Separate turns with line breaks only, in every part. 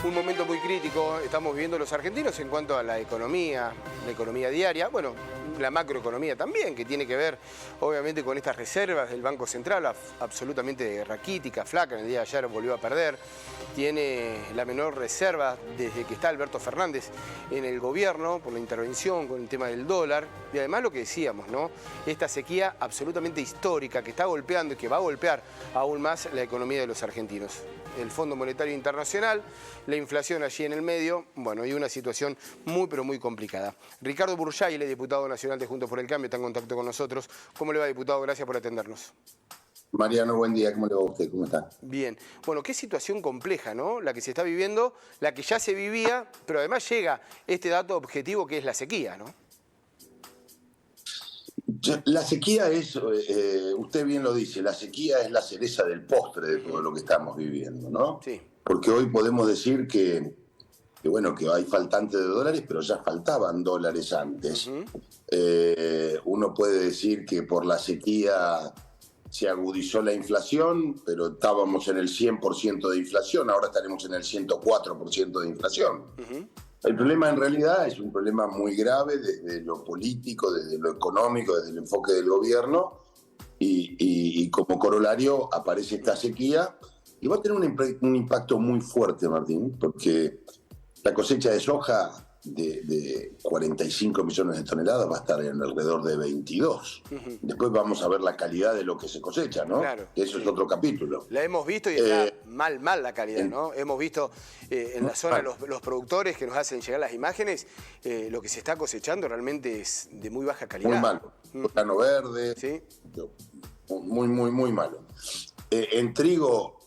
Un momento muy crítico estamos viviendo los argentinos en cuanto a la economía diaria, bueno, la macroeconomía también, que tiene que ver obviamente con estas reservas del Banco Central, absolutamente raquítica, flaca, en el día de ayer volvió a perder, tiene la menor reserva desde que está Alberto Fernández en el gobierno, por la intervención con el tema del dólar, y además lo que decíamos, ¿no? Esta sequía absolutamente histórica que está golpeando y que va a golpear aún más la economía de los argentinos. El Fondo Monetario Internacional, la inflación allí en el medio, bueno, y una situación muy, pero muy complicada. Ricardo Burjaile, diputado nacional de Juntos por el Cambio, está en contacto con nosotros. ¿Cómo le va, diputado? Gracias por atendernos.
Mariano, buen día. ¿Cómo le va a usted? ¿Cómo está?
Bien. Bueno, qué situación compleja, ¿no? La que se está viviendo, la que ya se vivía, pero además llega este dato objetivo que es la sequía, ¿no?
La sequía es, usted bien lo dice, la sequía es la cereza del postre de todo lo que estamos viviendo, ¿no?
Sí.
Porque hoy podemos decir que hay faltante de dólares, pero ya faltaban dólares antes. Uno puede decir que por la sequía se agudizó la inflación, pero estábamos en el 100% de inflación, ahora estaremos en el 104% de inflación. El problema en realidad es un problema muy grave desde lo político, desde lo económico, desde el enfoque del gobierno, y como corolario aparece esta sequía y va a tener un impacto muy fuerte, Martín, porque la cosecha de soja de 45 millones de toneladas va a estar en alrededor de 22. Después vamos a ver la calidad de lo que se cosecha, ¿no?
Claro,
que eso es otro capítulo.
La hemos visto y está mal la calidad, ¿no? Hemos visto en la zona los productores que nos hacen llegar las imágenes, lo que se está cosechando realmente es de muy baja calidad.
Muy malo. Grano verde.
Sí.
Muy malo. En trigo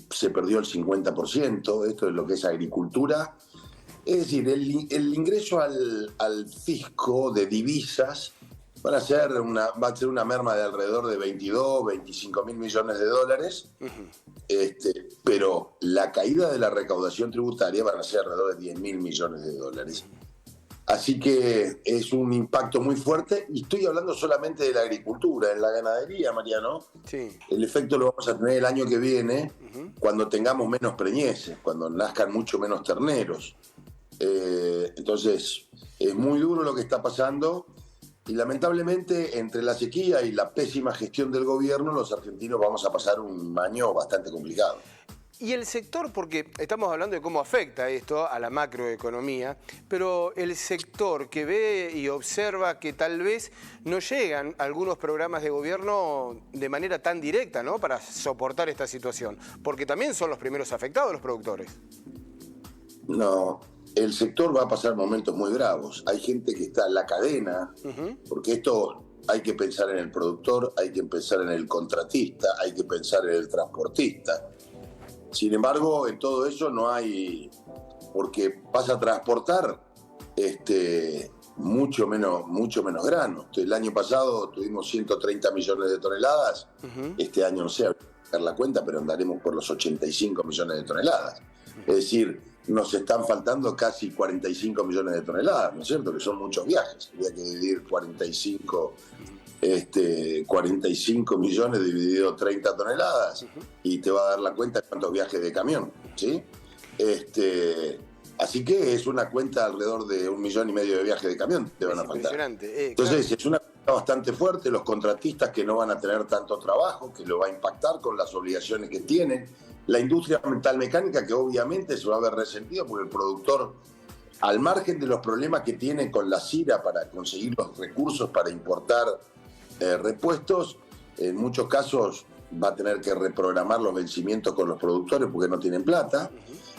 se perdió el 50%, esto es lo que es agricultura. Es decir, el ingreso al fisco de divisas va a ser una merma de alrededor de 22, 25 mil millones de dólares, pero la caída de la recaudación tributaria van a ser alrededor de 10 mil millones de dólares. Así que es un impacto muy fuerte, y estoy hablando solamente de la agricultura. En la ganadería, Mariano,
sí,
el efecto lo vamos a tener el año que viene, cuando tengamos menos preñeces, cuando nazcan mucho menos terneros. Entonces, es muy duro lo que está pasando, y lamentablemente entre la sequía y la pésima gestión del gobierno, los argentinos vamos a pasar un año bastante complicado.
Y el sector, porque estamos hablando de cómo afecta esto a la macroeconomía, pero el sector que ve y observa que tal vez no llegan algunos programas de gobierno de manera tan directa, ¿no?, para soportar esta situación, porque también son los primeros afectados los productores.
No, el sector va a pasar momentos muy bravos. Hay gente que está en la cadena, porque esto hay que pensar en el productor, hay que pensar en el contratista, hay que pensar en el transportista. Sin embargo, en todo eso no hay, porque vas a transportar mucho menos grano. El año pasado tuvimos 130 millones de toneladas, este año no sé, a ver la cuenta, pero andaremos por los 85 millones de toneladas. Es decir, nos están faltando casi 45 millones de toneladas, ¿no es cierto? Que son muchos viajes. Habría que dividir 45 millones dividido 30 toneladas y te va a dar la cuenta de cuántos viajes de camión, ¿sí? Así que es una cuenta alrededor de 1,5 millones de viajes de camión te van a faltar.
Impresionante.
Entonces
Claro.
es una cuenta bastante fuerte, los contratistas que no van a tener tanto trabajo, que lo va a impactar con las obligaciones que tienen, la industria metalmecánica, que obviamente se va a ver resentido porque el productor, al margen de los problemas que tiene con la CIRA para conseguir los recursos para importar repuestos, en muchos casos va a tener que reprogramar los vencimientos con los productores porque no tienen plata.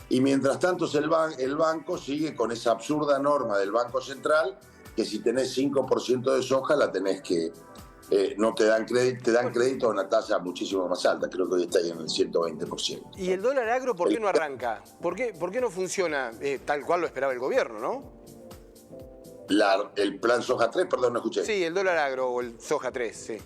Y mientras tanto el banco sigue con esa absurda norma del Banco Central, que si tenés 5% de soja la tenés que no te dan crédito a una tasa muchísimo más alta. Creo que hoy está ahí en el 120%.
¿Y el dólar agro por qué no arranca? ¿Por qué no funciona tal cual lo esperaba el gobierno, no?
El plan soja 3, perdón, no escuché.
Sí, el dólar agro o el soja 3, sí.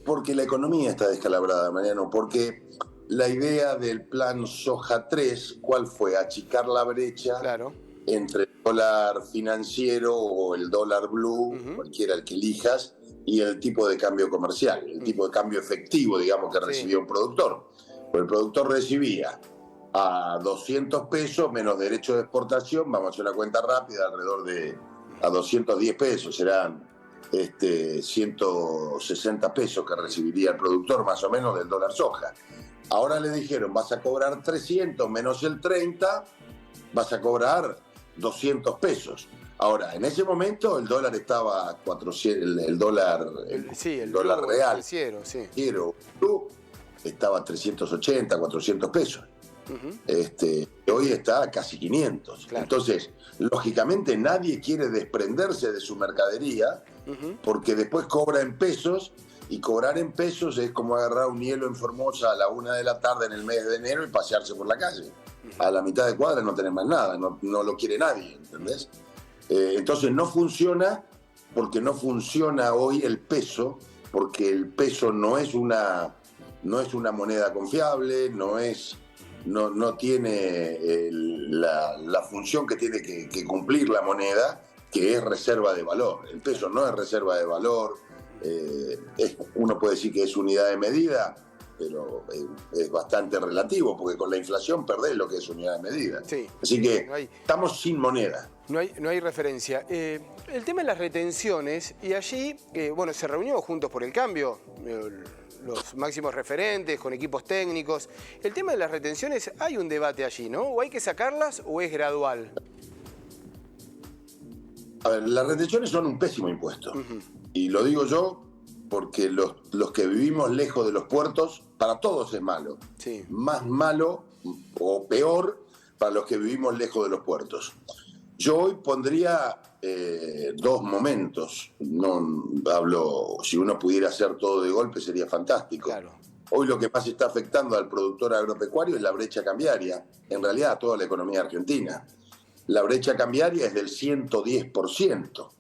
Porque la economía está descalabrada, Mariano, porque la idea del plan soja 3, ¿cuál fue? Achicar la brecha, claro, entre el dólar financiero o el dólar blue, cualquiera el que elijas, y el tipo de cambio comercial, el tipo de cambio efectivo, digamos, que recibió un productor. Pues el productor recibía a 200 pesos menos derecho de exportación, vamos a hacer una cuenta rápida, alrededor de a 210 pesos, serán 160 pesos que recibiría el productor más o menos del dólar soja. Ahora le dijeron, vas a cobrar 300 menos el 30, vas a cobrar 200 pesos. Ahora, en ese momento el dólar estaba a 400, el dólar real, estaba a 380, 400 pesos. Hoy está a casi 500. Claro. Entonces, lógicamente nadie quiere desprenderse de su mercadería porque después cobra en pesos, y cobrar en pesos es como agarrar un hielo en Formosa a la 1 de la tarde en el mes de enero y pasearse por la calle. A la mitad de cuadra no tenés más nada, no lo quiere nadie, ¿entendés? Entonces no funciona, porque no funciona hoy el peso, porque el peso no es una moneda confiable, no tiene la función que tiene que cumplir la moneda, que es reserva de valor. El peso no es reserva de valor, uno puede decir que es unidad de medida, pero es bastante relativo, porque con la inflación perdés lo que es unidad de medida. Sí. Así que estamos sin moneda.
No hay referencia. El tema de las retenciones, y allí, se reunió Juntos por el Cambio, los máximos referentes, con equipos técnicos. El tema de las retenciones, hay un debate allí, ¿no? ¿O hay que sacarlas o es gradual?
A ver, las retenciones son un pésimo impuesto. Y lo digo yo porque los que vivimos lejos de los puertos, para todos es malo. Sí. Más malo o peor para los que vivimos lejos de los puertos. Yo hoy pondría dos momentos. No hablo, si uno pudiera hacer todo de golpe sería fantástico. Claro. Hoy lo que más está afectando al productor agropecuario es la brecha cambiaria, en realidad a toda la economía argentina. La brecha cambiaria es del 110%.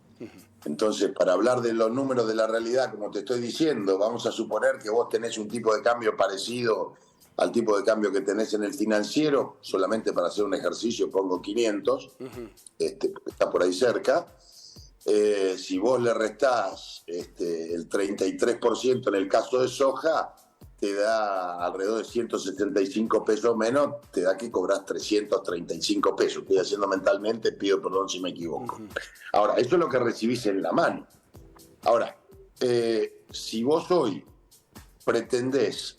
Entonces, para hablar de los números de la realidad, como te estoy diciendo, vamos a suponer que vos tenés un tipo de cambio parecido al tipo de cambio que tenés en el financiero, solamente para hacer un ejercicio pongo 500, está por ahí cerca. Si vos le restás el 33% en el caso de soja, te da alrededor de 175 pesos menos, te da que cobrás 335 pesos. Estoy haciendo mentalmente, pido perdón si me equivoco. Ahora, eso es lo que recibís en la mano. Ahora, si vos hoy pretendés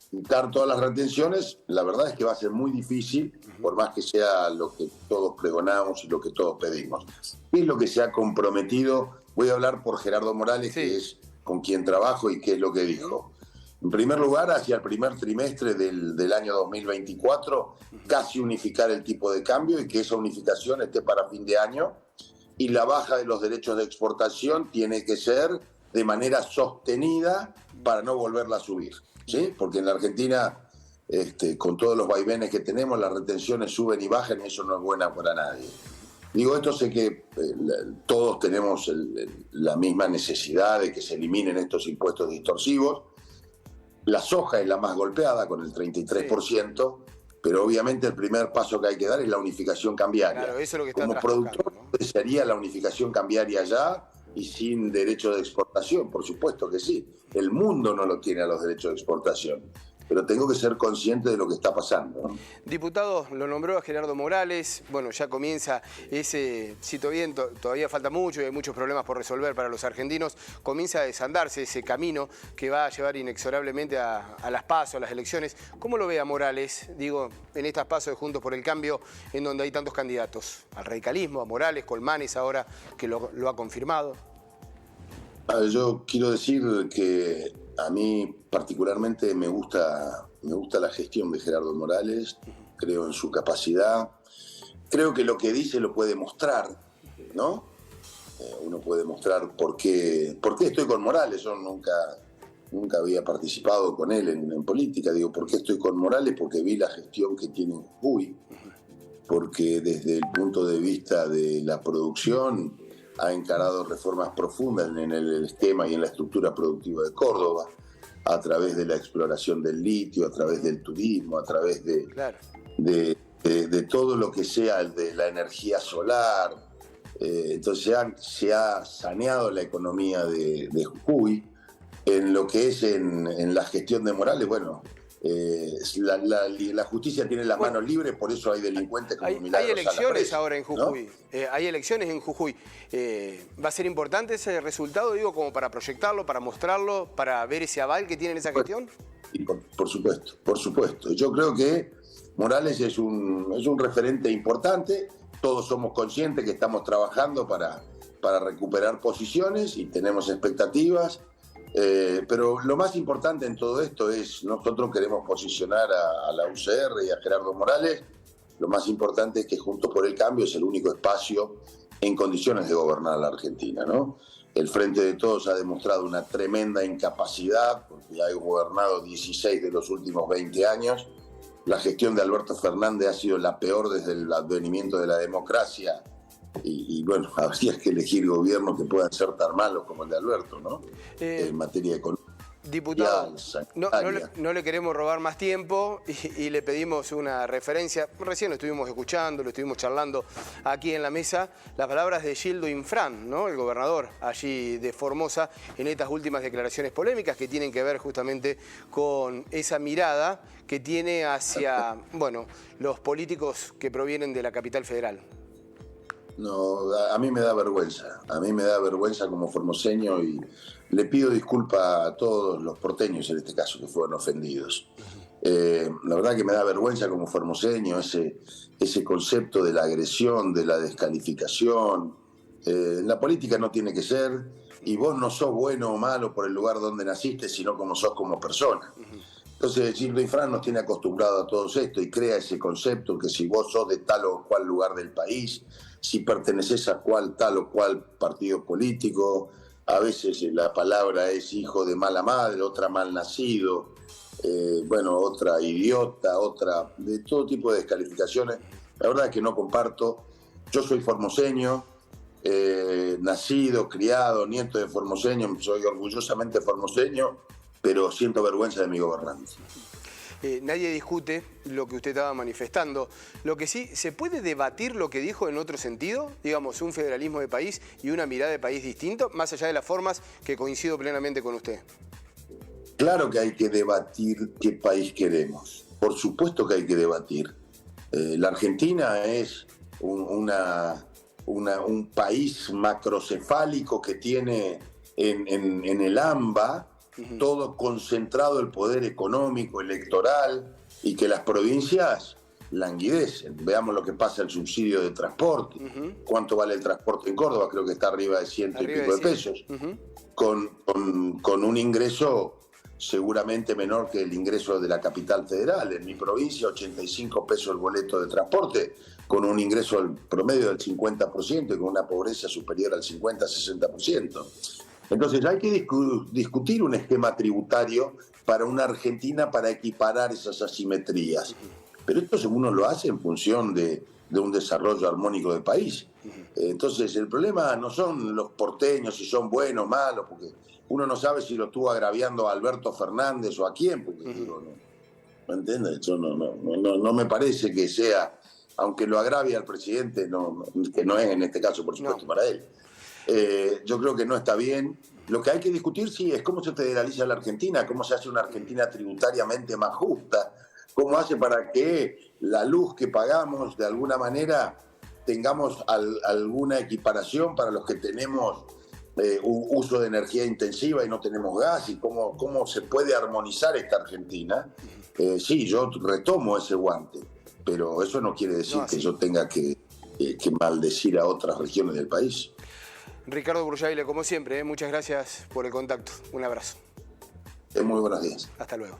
quitar todas las retenciones, la verdad es que va a ser muy difícil, por más que sea lo que todos pregonamos y lo que todos pedimos. ¿Qué es lo que se ha comprometido? Voy a hablar por Gerardo Morales, que es con quien trabajo y qué es lo que dijo. En primer lugar, hacia el primer trimestre del año 2024, casi unificar el tipo de cambio y que esa unificación esté para fin de año. Y la baja de los derechos de exportación tiene que ser de manera sostenida para no volverla a subir, ¿sí? Porque en la Argentina, con todos los vaivenes que tenemos, las retenciones suben y bajan y eso no es buena para nadie. Digo esto, sé que todos tenemos la misma necesidad de que se eliminen estos impuestos distorsivos. La soja es la más golpeada con el 33%, pero obviamente el primer paso que hay que dar es la unificación cambiaria. Claro, eso es lo que está como productor, ¿no? Sería la unificación cambiaria ya y sin derecho de exportación, por supuesto que sí. El mundo no lo tiene a los derechos de exportación, pero tengo que ser consciente de lo que está pasando, ¿no?
Diputado, lo nombró a Gerardo Morales, ya comienza ese, si todavía falta mucho y hay muchos problemas por resolver para los argentinos, comienza a desandarse ese camino que va a llevar inexorablemente a las PASO, a las elecciones. ¿Cómo lo ve a Morales, en estas PASO de Juntos por el Cambio, en donde hay tantos candidatos? Al radicalismo, a Morales, Colmanes ahora, que lo ha confirmado.
Yo quiero decir que a mí particularmente me gusta la gestión de Gerardo Morales, creo en su capacidad, creo que lo que dice lo puede mostrar, ¿no? Uno puede mostrar por qué estoy con Morales. Yo nunca había participado con él en política. Digo, ¿por qué estoy con Morales? Porque vi la gestión que tiene en Jujuy, porque desde el punto de vista de la producción ha encarado reformas profundas en el esquema y en la estructura productiva de Córdoba, a través de la exploración del litio, a través del turismo, a través de todo lo que sea el de la energía solar. Entonces se ha saneado la economía de Jujuy. En lo que es en la gestión de Morales, la justicia tiene las manos libres, por eso hay delincuentes como Milagros.
Hay elecciones ahora en Jujuy,
¿no?
Hay elecciones en Jujuy. ¿Va a ser importante ese resultado, digo, como para proyectarlo, para mostrarlo, para ver ese aval que tiene en esa gestión?
Y por supuesto. Yo creo que Morales es un referente importante. Todos somos conscientes que estamos trabajando para recuperar posiciones y tenemos expectativas. Pero lo más importante en todo esto es, nosotros queremos posicionar a la UCR y a Gerardo Morales. Lo más importante es que Juntos por el Cambio es el único espacio en condiciones de gobernar a la Argentina, ¿no? El Frente de Todos ha demostrado una tremenda incapacidad, porque ha gobernado 16 de los últimos 20 años. La gestión de Alberto Fernández ha sido la peor desde el advenimiento de la democracia. Y bueno, habría que elegir gobiernos que puedan ser tan malos como el de Alberto, ¿no? En materia económica.
Diputado, no le queremos robar más tiempo y le pedimos una referencia. Recién lo estuvimos escuchando, lo estuvimos charlando aquí en la mesa, las palabras de Gildo Infran, ¿no? El gobernador allí de Formosa, en estas últimas declaraciones polémicas que tienen que ver justamente con esa mirada que tiene hacia, bueno, los políticos que provienen de la capital federal.
No, a mí me da vergüenza como formoseño y le pido disculpas a todos los porteños en este caso que fueron ofendidos. La verdad que me da vergüenza como formoseño ese concepto de la agresión, de la descalificación. La política no tiene que ser, y vos no sos bueno o malo por el lugar donde naciste, sino como sos como persona. Entonces Gildo Infran nos tiene acostumbrado a todo esto y crea ese concepto que si vos sos de tal o cual lugar del país, si perteneces a tal o cual partido político, a veces la palabra es hijo de mala madre, otra mal nacido, otra idiota, otra, de todo tipo de descalificaciones. La verdad es que no comparto. Yo soy formoseño, nacido, criado, nieto de formoseño, soy orgullosamente formoseño, pero siento vergüenza de mi gobernante.
Nadie discute lo que usted estaba manifestando. Lo que sí, ¿se puede debatir lo que dijo en otro sentido? Digamos, un federalismo de país y una mirada de país distinto, más allá de las formas que coincido plenamente con usted.
Claro que hay que debatir qué país queremos. Por supuesto que hay que debatir. La Argentina es un país macrocefálico que tiene en el AMBA todo concentrado el poder económico, electoral, y que las provincias languidecen. Veamos lo que pasa el subsidio de transporte. ¿Cuánto vale el transporte en Córdoba? Creo que está arriba de ciento y pico de pesos. Con un ingreso seguramente menor que el ingreso de la capital federal. En mi provincia, 85 pesos el boleto de transporte, con un ingreso al promedio del 50% y con una pobreza superior al 50-60%. Entonces hay que discutir un esquema tributario para una Argentina para equiparar esas asimetrías. Pero esto uno lo hace en función de un desarrollo armónico del país. Entonces el problema no son los porteños, si son buenos o malos, porque uno no sabe si lo estuvo agraviando a Alberto Fernández o a quién, porque digo, ¿no entiendes? Eso no me parece que sea, aunque lo agravie al presidente, que no es en este caso, por supuesto, para él. Yo creo que no está bien. Lo que hay que discutir, sí, es cómo se federaliza la Argentina, cómo se hace una Argentina tributariamente más justa, cómo hace para que la luz que pagamos, de alguna manera, tengamos alguna equiparación para los que tenemos un uso de energía intensiva y no tenemos gas, y cómo se puede armonizar esta Argentina. Sí, yo retomo ese guante, pero eso no quiere decir que yo tenga que maldecir a otras regiones del país.
Ricardo Bruyaile, como siempre, muchas gracias por el contacto. Un abrazo.
Muy buenos días.
Hasta luego.